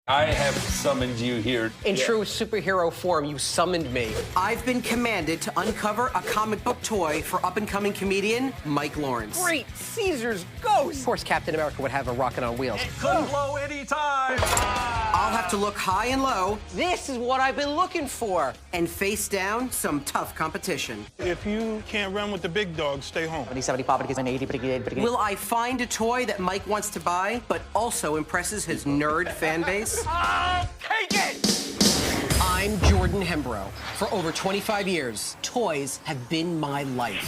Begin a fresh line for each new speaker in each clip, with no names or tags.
I have summoned you here.
In true superhero form, you summoned me.
I've been commanded to uncover a comic book toy for up-and-coming comedian Mike Lawrence.
Great Caesar's ghost! Of course, Captain America would have a rocket on wheels.
It could blow any time.
I'll have to look high and low
This is what I've been looking for.
and face down some tough competition.
If you can't run with the big dogs, stay home.
Will I find a toy that Mike wants to buy, but also impresses his nerd fan base?
I'll take it.
I'm Jordan Hembrow. For over 25 years, toys have been my life.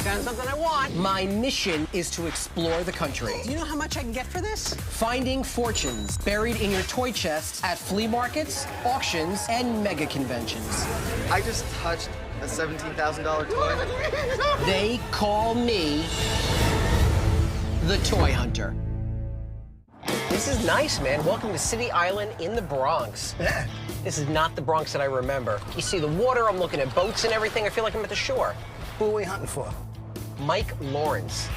Found something I want. My mission is to explore the country. Do you know how much I can get for this? Finding fortunes buried in your toy chests at flea markets, auctions, and mega conventions.
I just touched a $17,000 toy.
They call me the Toy Hunter. This is nice, man. Welcome to City Island in the Bronx.
Yeah.
This is not the Bronx that I remember. You see the water, I'm looking at boats and everything. I feel like I'm at the shore.
Who are we hunting for?
Mike Lawrence.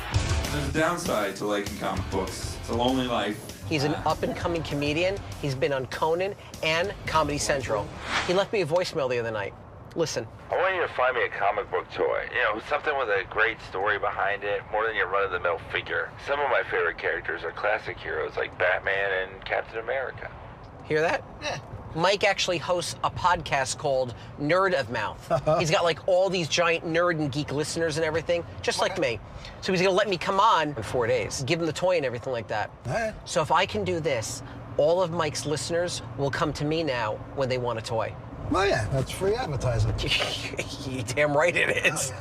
There's a downside to liking comic books. It's a lonely life.
He's an up-and-coming comedian. He's been on Conan and Comedy Central. He left me a voicemail the other night. Listen.
I want you to find me a comic book toy. You know, something with a great story behind it, more than your run-of-the-mill figure. Some of my favorite characters are classic heroes like Batman and Captain America.
Hear that?
Yeah.
Mike actually hosts a podcast called Nerd of Mouth. He's got like all these giant nerd and geek listeners and everything, just like me. So he's gonna let me come on in 4 days, give him the toy and everything like that.
All right.
So if I can do this, all of Mike's listeners will come to me now when they want a toy.
Oh, yeah, that's free advertising.
You damn right it is.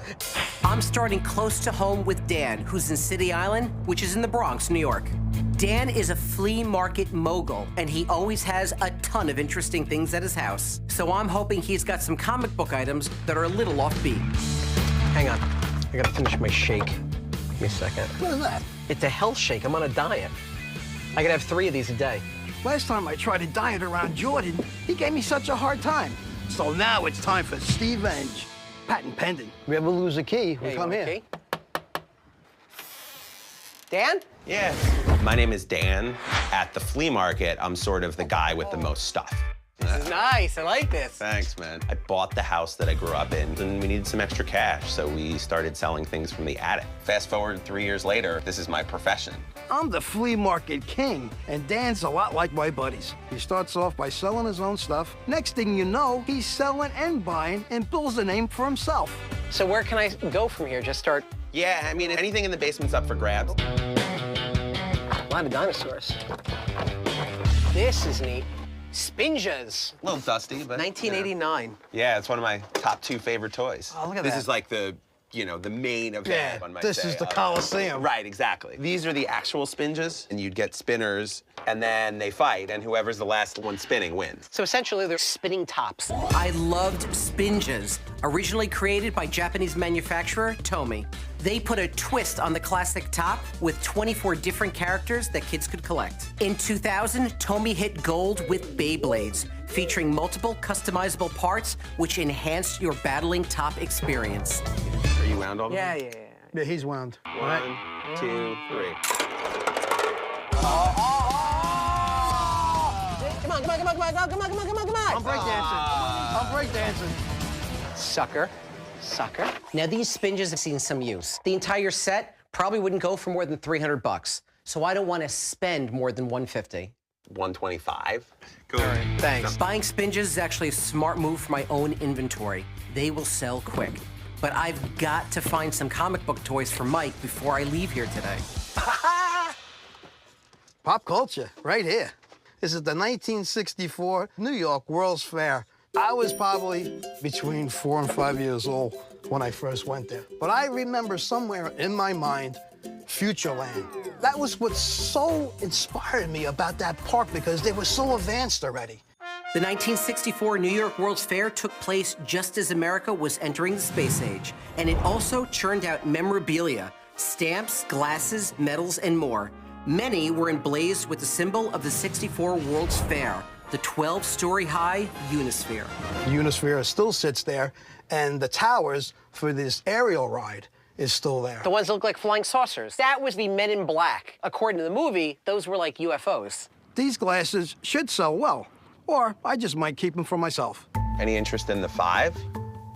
I'm starting close to home with Dan, who's in City Island, which is in the Bronx, New York. Dan is a flea market mogul, and he always has a ton of interesting things at his house. So I'm hoping he's got some comic book items that are a little offbeat.
Hang on, I gotta finish my shake. Give me a second.
What is that?
It's a health shake, I'm on a diet. I could have 3 of these a day.
Last time I tried to diet around Jordan, he gave me such a hard time. So now it's time for Stevenge. Patent pending. If we ever lose a key, we
Hey,
come
you
here.
want a key? Dan?
Yeah. My name is Dan. At the flea market, I'm sort of the guy with the most stuff.
This is nice, I like this.
Thanks, man. I bought the house that I grew up in, and we needed some extra cash, so we started selling things from the attic. Fast forward 3 years later, this is my profession.
I'm the flea market king, and Dan's a lot like my buddies. He starts off by selling his own stuff. Next thing you know, he's selling and buying and builds a name for himself.
So where can I go from here? Just start?
Yeah, I mean, anything in the basement's up for grabs.
A lot of dinosaurs. This is neat. Spinjas.
A little dusty, but...
1989.
Yeah, it's one of my top 2 favorite toys.
Oh, look at
this
that.
This is like the, you know, the main event,
Yeah,
one might
this
say,
is the
of-
Coliseum.
Right, exactly. These are the actual spinjas, and you'd get spinners, and then they fight, and whoever's the last one spinning wins.
So essentially, they're spinning tops.
I loved Spinjas, originally created by Japanese manufacturer Tomy. They put a twist on the classic top with 24 different characters that kids could collect. In 2000, Tomy hit gold with Beyblades, featuring multiple customizable parts which enhanced your battling top experience.
Are you wound all the
Yeah,
way?
yeah, yeah.
Yeah, he's wound.
1, 2, 3.
Come on, come on, come on, come on, come on, come on, come on, come on.
I'm breakdancing. I'm breakdancing.
Sucker. Sucker. Now, these Spinjas have seen some use. The entire set probably wouldn't go for more than 300 bucks. So I don't want to spend more than 150.
125. Cool.
Thanks.
Buying Spinjas is actually a smart move for my own inventory. They will sell quick. But I've got to find some comic book toys for Mike before I leave here today.
Pop culture, right here. This is the 1964 New York World's Fair. I was probably between 4 and 5 years old when I first went there. But I remember somewhere in my mind, Futureland. That was what so inspired me about that park because they were so advanced already.
The 1964 New York World's Fair took place just as America was entering the space age, and it also churned out memorabilia, stamps, glasses, medals, and more. Many were emblazoned with the symbol of the 64 World's Fair, the 12-story-high Unisphere.
The Unisphere still sits there, and the towers for this aerial ride is still there.
The ones that look like flying saucers. That was the Men in Black. According to the movie, those were like UFOs.
These glasses should sell well, or I just might keep them for myself.
Any interest in the 5?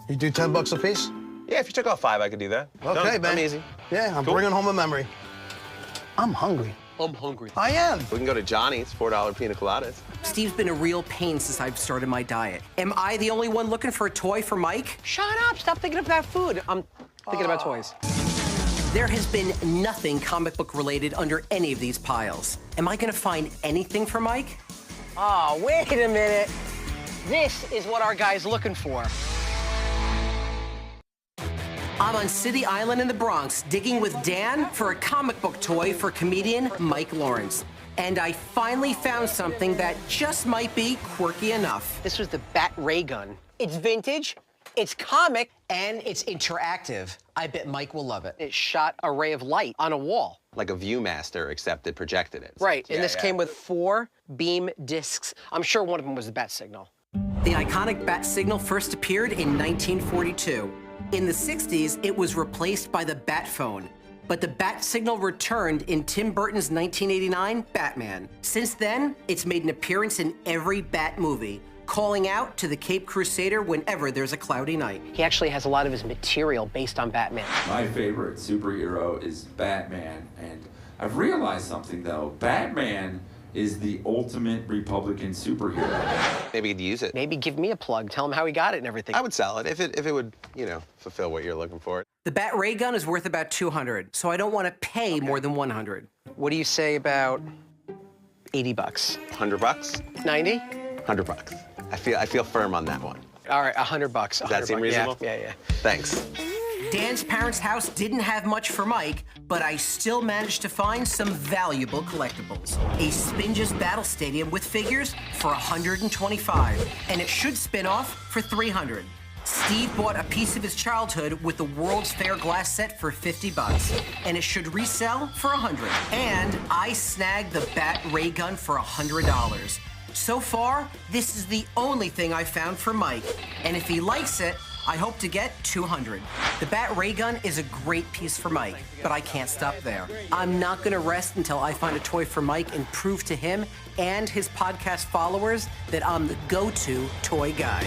You do 10 bucks a piece?
Yeah, if you took off 5, I could do that.
Okay, man.
I'm easy.
Yeah, I'm
Cool.
bringing home a memory. I'm hungry.
I'm hungry.
I am.
We can go to Johnny's, $4 pina coladas.
Steve's been a real pain since I've started my diet. Am I the only one looking for a toy for Mike?
Shut up. Stop thinking of that food. I'm thinking about toys.
There has been nothing comic book related under any of these piles. Am I gonna find anything for Mike?
Oh, wait a minute. This is what our guy's looking for.
I'm on City Island in the Bronx, digging with Dan for a comic book toy for comedian Mike Lawrence. And I finally found something that just might be quirky enough.
This was the Bat Ray Gun. It's vintage, it's comic, and it's interactive.
I bet Mike will love it.
It shot a ray of light on a wall.
Like a Viewmaster, except it projected it.
Right, and
Yeah,
this
yeah.
came with 4 beam discs. I'm sure one of them was the bat signal.
The iconic bat signal first appeared in 1942. In the 60s, it was replaced by the bat phone. But the bat signal returned in Tim Burton's 1989 Batman. Since then, it's made an appearance in every Bat movie, calling out to the Cape Crusader whenever there's a cloudy night.
He actually has a lot of his material based on Batman.
My favorite superhero is Batman, and I've realized something though. Batman is the ultimate Republican superhero.
Maybe you'd use it.
Maybe give me a plug, tell him how he got it and everything.
I would sell it if it would, you know, fulfill what you're looking for.
The Bat Ray Gun is worth about $200, so I don't want to pay more than $100.
What do you say about 80 bucks?
100 bucks?
90?
100 bucks. I feel firm on that one.
All right, 100 bucks.
Does that seem reasonable?
Yeah.
Thanks.
Dan's parents' house didn't have much for Mike, but I still managed to find some valuable collectibles. A Spinges Battle Stadium with figures for $125, and it should spin off for $300. Steve bought a piece of his childhood with the World's Fair glass set for 50 bucks, and it should resell for $100. And I snagged the Bat Ray Gun for $100. So far, this is the only thing I found for Mike, and if he likes it, I hope to get $200. The Bat Ray Gun is a great piece for Mike, but I can't stop there. I'm not gonna rest until I find a toy for Mike and prove to him and his podcast followers that I'm the go-to toy guy.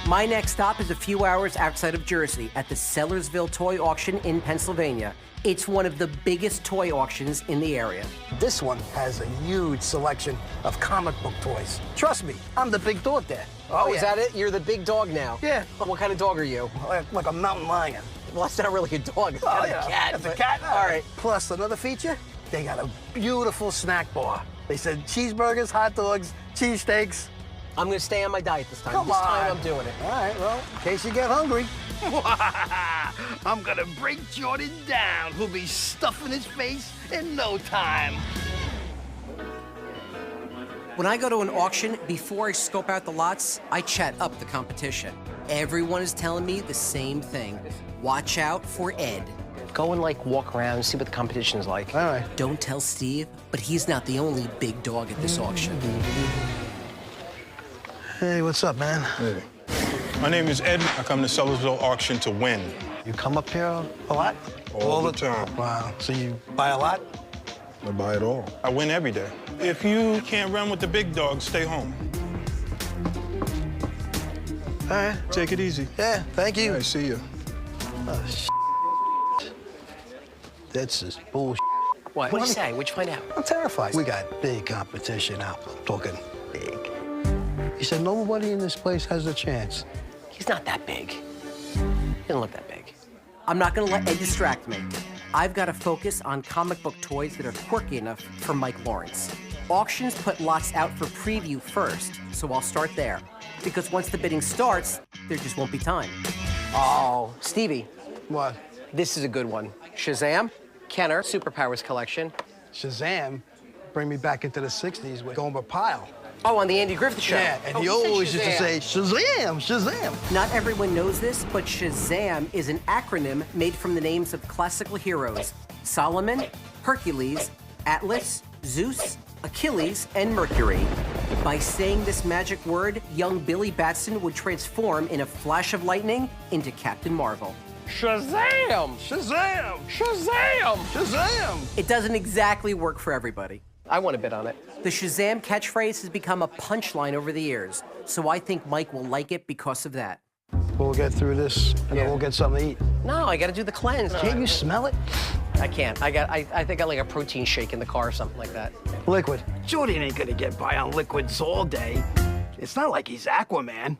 My next stop is a few hours outside of Jersey at the Sellersville Toy Auction in Pennsylvania. It's one of the biggest toy auctions in the area.
This one has a huge selection of comic book toys. Trust me, I'm the big dog there.
Oh, is that it? You're the big dog now.
Yeah.
What kind of dog are you?
Like a mountain lion.
Well, that's not really a dog. It's kind of a cat.
It's a
but-
cat.
All right.
Plus, another feature, they got a beautiful snack bar. They said cheeseburgers, hot dogs, cheesesteaks.
I'm going to stay on my diet this time.
Come
this
on.
time I'm doing it.
All right, well, in case you get hungry. I'm gonna break Jordan down. Who'll be stuffing his face in no time.
When I go to an auction, before I scope out the lots, I chat up the competition. Everyone is telling me the same thing. Watch out for Ed.
Go and, like, walk around and see what the competition's like.
All right.
Don't tell Steve, but he's not the only big dog at this auction.
Hey, what's up, man?
Hey. My name is Ed. I come to Sellersville Auction to win.
You come up here a lot?
All the time.
Wow. So you buy a lot?
I buy it all. I win every day. If you can't run with the big dogs, stay home.
All right.
Take it easy.
Yeah, thank you.
I see you.
That's just bullshit.
What? What'd you say? What'd you find out?
I'm terrified. We got big competition out. I'm talking big. He said nobody in this place has a chance.
He's not that big. He doesn't look that big.
I'm not gonna let Ed distract me. I've got to focus on comic book toys that are quirky enough for Mike Lawrence. Auctions put lots out for preview first, so I'll start there. Because once the bidding starts, there just won't be time.
Oh, Stevie,
What?
this is a good one. Shazam, Kenner, Superpowers collection.
Shazam? Bring me back into the 60s with Gomer Pyle.
Oh, on the Andy Griffith Show.
Yeah, and
Oh,
he
said
always used to
Shazam.
say, Shazam, Shazam.
Not everyone knows this, but Shazam is an acronym made from the names of classical heroes: Solomon, Hercules, Atlas, Zeus, Achilles, and Mercury. By saying this magic word, young Billy Batson would transform in a flash of lightning into Captain Marvel.
Shazam!
Shazam!
Shazam!
Shazam!
It doesn't exactly work for everybody.
I want to bid on it. The Shazam catchphrase has become a punchline over the years, so I think Mike will like it because of that.
We'll get through this, and then we'll get something to eat.
No, I got to do the cleanse.
Can't you smell it?
I can't. I think I like a protein shake in the car or something like that.
Liquid.
Jordan ain't gonna get by on liquids all day. It's not like he's Aquaman.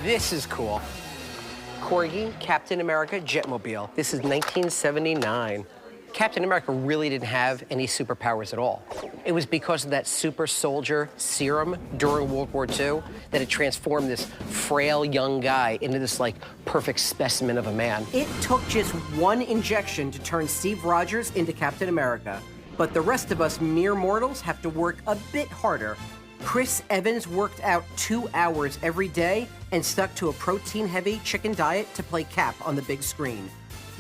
This is cool. Corgi, Captain America, Jetmobile. This is 1979. Captain America really didn't have any superpowers at all. It was because of that super soldier serum during World War II that it transformed this frail young guy into this like perfect specimen of a man. It took just one injection to turn Steve Rogers into Captain America, but the rest of us mere mortals have to work a bit harder. Chris Evans worked out 2 hours every day and stuck to a protein-heavy chicken diet to play Cap on the big screen.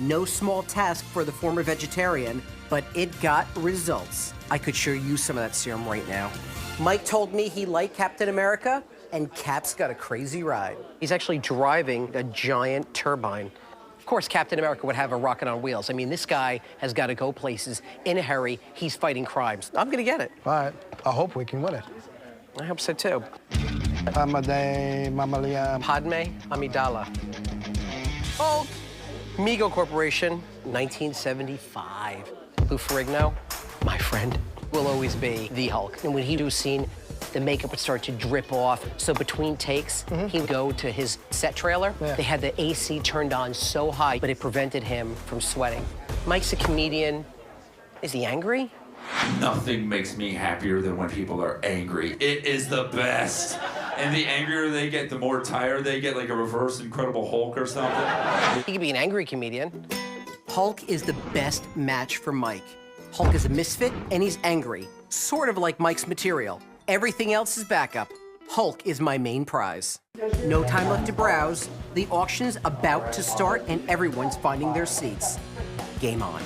No small task for the former vegetarian, but it got results. I could sure use some of that serum right now. Mike told me he liked Captain America, and Cap's got a crazy ride. He's actually driving a giant turbine. Of course, Captain America would have a rocket on wheels. I mean, this guy has got to go places in a hurry. He's fighting crimes. I'm gonna get it.
All right. I hope we can win it.
I hope so, too.
Amade, Mamalia.
Padme Amidala. Oh, Mego Corporation, 1975. Lou Ferrigno, my friend, will always be the Hulk. And when he do a scene, the makeup would start to drip off. So between takes, he would go to his set trailer.
Yeah.
They had the AC turned on so high, but it prevented him from sweating. Mike's a comedian. Is he angry?
Nothing makes me happier than when people are angry. It is the best. And the angrier they get, the more tired they get, like a reverse Incredible Hulk or something.
He could be an angry comedian. Hulk is the best match for Mike. Hulk is a misfit, and he's angry. Sort of like Mike's material. Everything else is backup. Hulk is my main prize. No time left to browse. The auction's about to start, and everyone's finding their seats. Game on.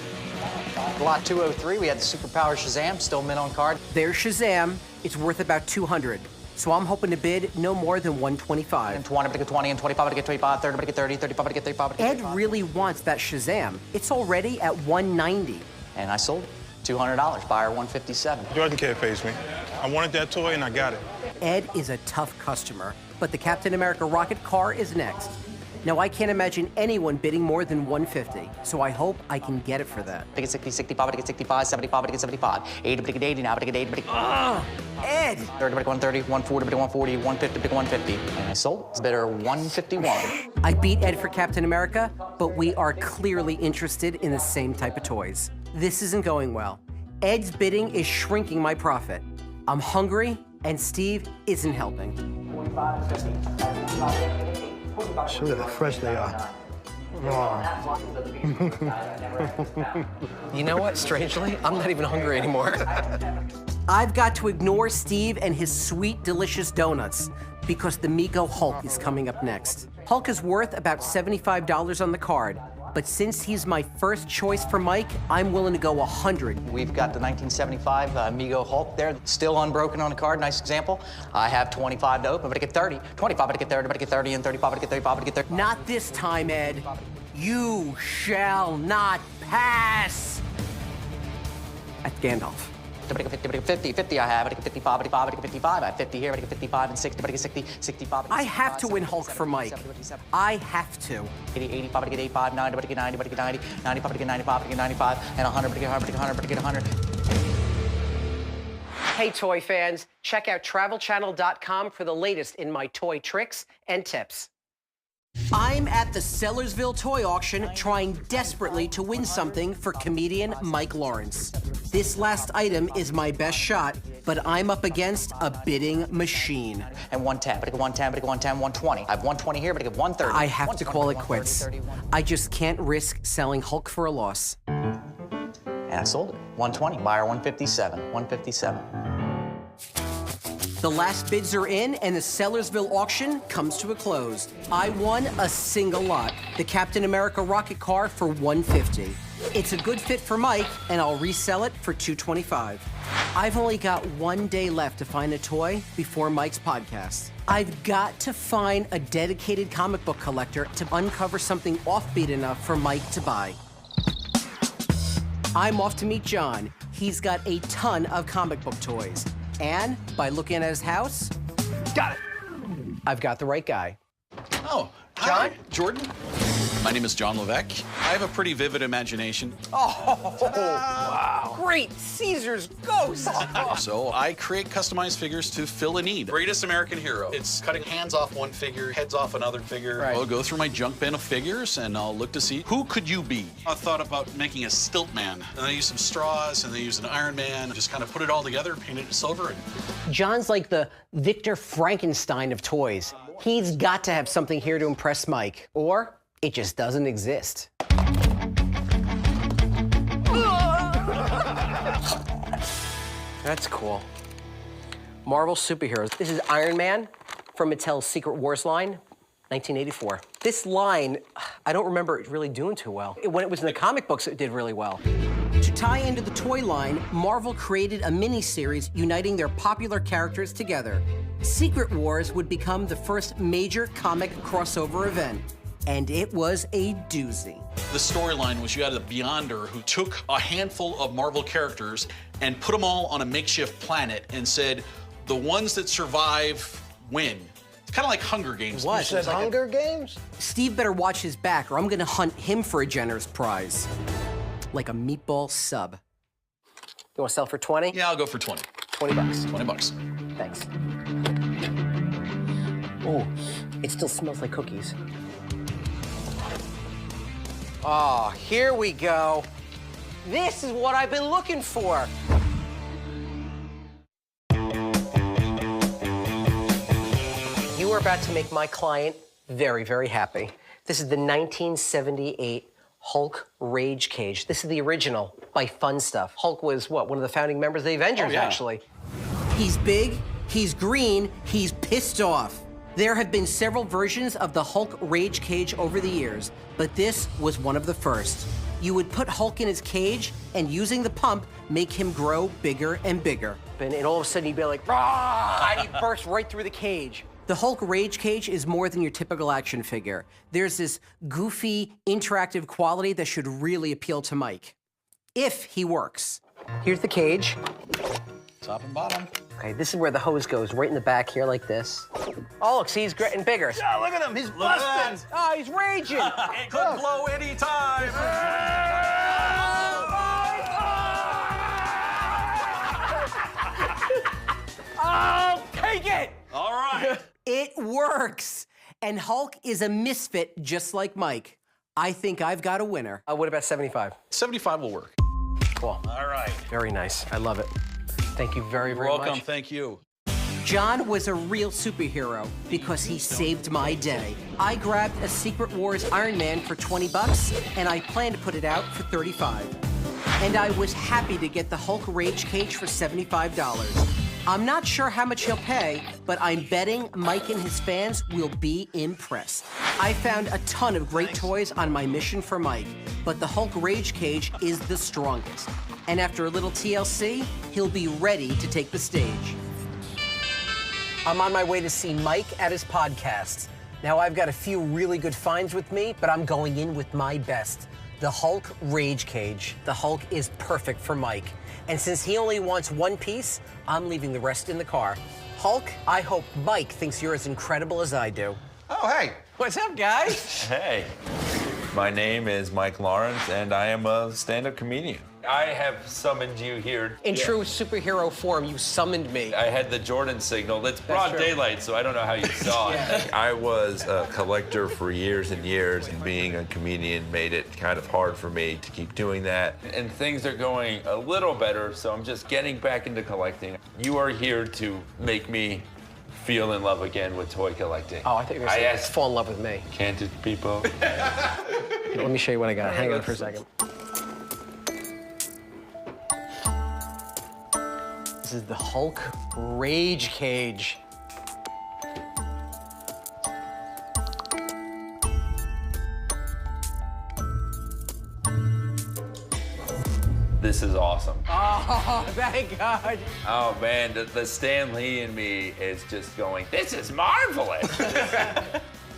Lot 203, we had the Superpower Shazam, still mint on card.
There's Shazam. It's worth about 200. So I'm hoping to bid no more than 125.
And 20, but to get 20, and 25, but to get 25, 30, but to get 30, 35, but to get 35, but to get 35.
Ed really wants that Shazam. It's already at 190.
And I sold it. $200, buyer 157.
Jordan can't face me. I wanted that toy and I got it.
Ed is a tough customer, but the Captain America rocket car is next. Now, I can't imagine anyone bidding more than 150, so I hope I can get it for that.
But to get 60, 65, but to get 65, 75, but to get 75. 80, but to get 80, now but to get 80, but to get...
Ed!
30, but to get 130, 140, but to get 140, 150, but to get 150. And I sold it. It's bidder 151.
I beat Ed for Captain America, but we are clearly interested in the same type of toys. This isn't going well. Ed's bidding is shrinking my profit. I'm hungry, and Steve isn't helping.
Look at how fresh they are.
You know what? Strangely, I'm not even hungry anymore. I've got to ignore Steve and his sweet, delicious donuts because the Mego Hulk is coming up next. Hulk is worth about $75 on the card, but since he's my first choice for Mike, I'm willing to go 100.
We've got the 1975 Mego Hulk there, still unbroken on the card. Nice example. I have 25 to open, but I get 30. 25, but I get 30, but I get 30, and 35, but I get 35, but I get 30.
Not this time, Ed. You shall not pass. At Gandalf.
But I get 50, but I get 50, 50 I have, but I get 55, 55, but I get 55. I have 50 here, but I get 55 and 60, but I get 60, 65.
I have to win Hulk for Mike. I have to.
80, 85, but I get 85, 90, but I get 90, but I get 90, 95, but I get 95, but I get 95, and 100, but I get 100, but I get 100, but I get 100.
Hey, toy fans, check out travelchannel.com for the latest in my toy tricks and tips. I'm at the Sellersville Toy Auction trying desperately to win something for comedian Mike Lawrence. This last item is my best shot, but I'm up against a bidding machine.
And 110, but I get 110, but I get 110, 120. I have 120 here, but I get 130.
I have to call it quits. I just can't risk selling Hulk for a loss.
And I sold it. 120, buyer 157, 157.
The last bids are in, and the Sellersville auction comes to a close. I won a single lot, the Captain America rocket car for $150. It's a good fit for Mike, and I'll resell it for $225. I've only got 1 day left to find a toy before Mike's podcast. I've got to find a dedicated comic book collector to uncover something offbeat enough for Mike to buy. I'm off to meet John. He's got a ton of comic book toys. And by looking at his house,
Got it.
I've got the right guy.
Oh,
John?
hi, Jordan. My name is John Levesque. I have a pretty vivid imagination.
Oh, wow. Great Caesar's ghost.
So I create customized figures to fill a need. Greatest American hero. It's cutting hands off one figure, heads off another figure.
Right.
I'll go through my junk bin of figures and I'll look to see who could you be. I thought about making a stilt man. And I used some straws and I used an Iron Man. Just kind of put it all together, painted it silver. And...
John's like the Victor Frankenstein of toys. He's got to have something here to impress Mike, or it just doesn't exist. That's cool. Marvel superheroes. This is Iron Man from Mattel's Secret Wars line, 1984. This line, I don't remember it really doing too well. When it was in the comic books, it did really well. To tie into the toy line, Marvel created a mini-series uniting their popular characters together. Secret Wars would become the first major comic crossover event, and it was a doozy.
The storyline was you had a Beyonder who took a handful of Marvel characters and put them all on a makeshift planet and said, the ones that survive win. It's kind of like Hunger Games.
You said Hunger Games?
Steve better watch his back, or I'm gonna hunt him for a generous prize. Like a meatball sub. You wanna sell for 20?
Yeah, I'll go for 20.
20 bucks.
20 bucks.
Thanks. Oh, it still smells like cookies. Oh, here we go. This is what I've been looking for. You are about to make my client very, very happy. This is the 1978 Hulk Rage Cage. This is the original by Fun Stuff. Hulk was, what, one of the founding members of the Avengers, actually. He's big, he's green, he's pissed off. There have been several versions of the Hulk Rage Cage over the years, but this was one of the first. You would put Hulk in his cage, and using the pump, make him grow bigger and bigger. And all of a sudden, he'd be like, "Rah!" and he'd burst right through the cage. The Hulk Rage Cage is more than your typical action figure. There's this goofy, interactive quality that should really appeal to Mike. If he works. Here's the cage.
Top and bottom.
Okay, this is where the hose goes, right in the back here like this. Oh, look, see, he's getting bigger.
Yeah, look at him, he's busting.
Oh, he's raging.
It could blow any time.
Oh, take it.
All right.
It works. And Hulk is a misfit just like Mike. I think I've got a winner. What about 75?
75 will work.
Cool.
All right.
Very nice. I love it. Thank you very, very
Welcome.
much.
Thank you.
John was a real superhero because he saved my day. I grabbed a Secret Wars Iron Man for 20 bucks, and I plan to put it out for 35. And I was happy to get the Hulk Rage Cage for $75. I'm not sure how much he'll pay, but I'm betting Mike and his fans will be impressed. I found a ton of great toys on my mission for Mike, but the Hulk Rage Cage is the strongest. And after a little TLC, he'll be ready to take the stage. I'm on my way to see Mike at his podcast. Now, I've got a few really good finds with me, but I'm going in with my best. The Hulk Rage Cage. The Hulk is perfect for Mike. And since he only wants one piece, I'm leaving the rest in the car. Hulk, I hope Mike thinks you're as incredible as I do.
Oh, hey.
What's up, guys?
Hey. My name is Mike Lawrence, and I am a stand-up comedian. I have summoned you here.
In true superhero form, you summoned me.
I had the Jordan signal. It's broad
true.
daylight, so I don't know how you saw it. I was a collector for years and years, and being a comedian made it kind of hard for me to keep doing that. And things are going a little better, so I'm just getting back into collecting. You are here to make me feel in love again with toy collecting.
Oh, I think you're going to fall in love with me.
Can't it, people?
Let me show you what I got. Hang on for a second. This is the Hulk Rage Cage.
This This is awesome.
Oh, thank God.
Oh man, the Stan Lee in me is just going, this is marvelous.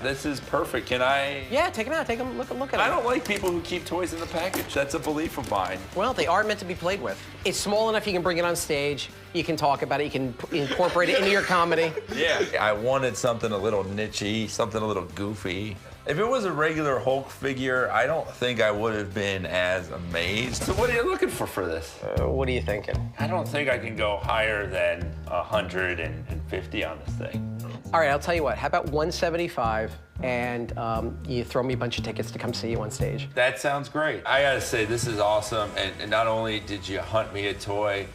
This is perfect. Can I?
Yeah, take him out. Take him. Look at him.
I don't like people who keep toys in the package. That's a belief of mine.
Well, they are meant to be played with. It's small enough you can bring it on stage. You can talk about it. You can incorporate it into your comedy.
Yeah. I wanted something a little nichey, something a little goofy. If it was a regular Hulk figure, I don't think I would have been as amazed. So what are you looking for this?
What are you thinking?
I don't think I can go higher than 150 on this thing.
All right, I'll tell you what. How about 175, and you throw me a bunch of tickets to come see you on stage?
That sounds great. I gotta say, this is awesome. And not only did you hunt me a toy,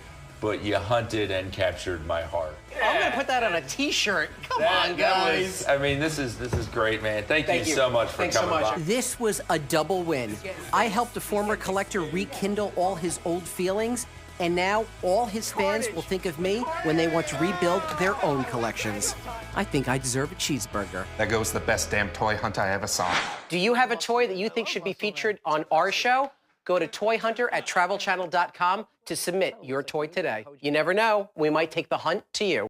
but you hunted and captured my heart.
I'm gonna put that on a T-shirt. Come on, guys.
I mean, this is great, man. Thank you so much for coming by.
This was a double win. I helped a former collector rekindle all his old feelings, and now all his fans will think of me when they want to rebuild their own collections. I think I deserve a cheeseburger.
There goes the best damn toy hunt I ever saw.
Do you have a toy that you think should be featured on our show? Go to toyhunter@travelchannel.com to submit your toy today. You never know, we might take the hunt to you.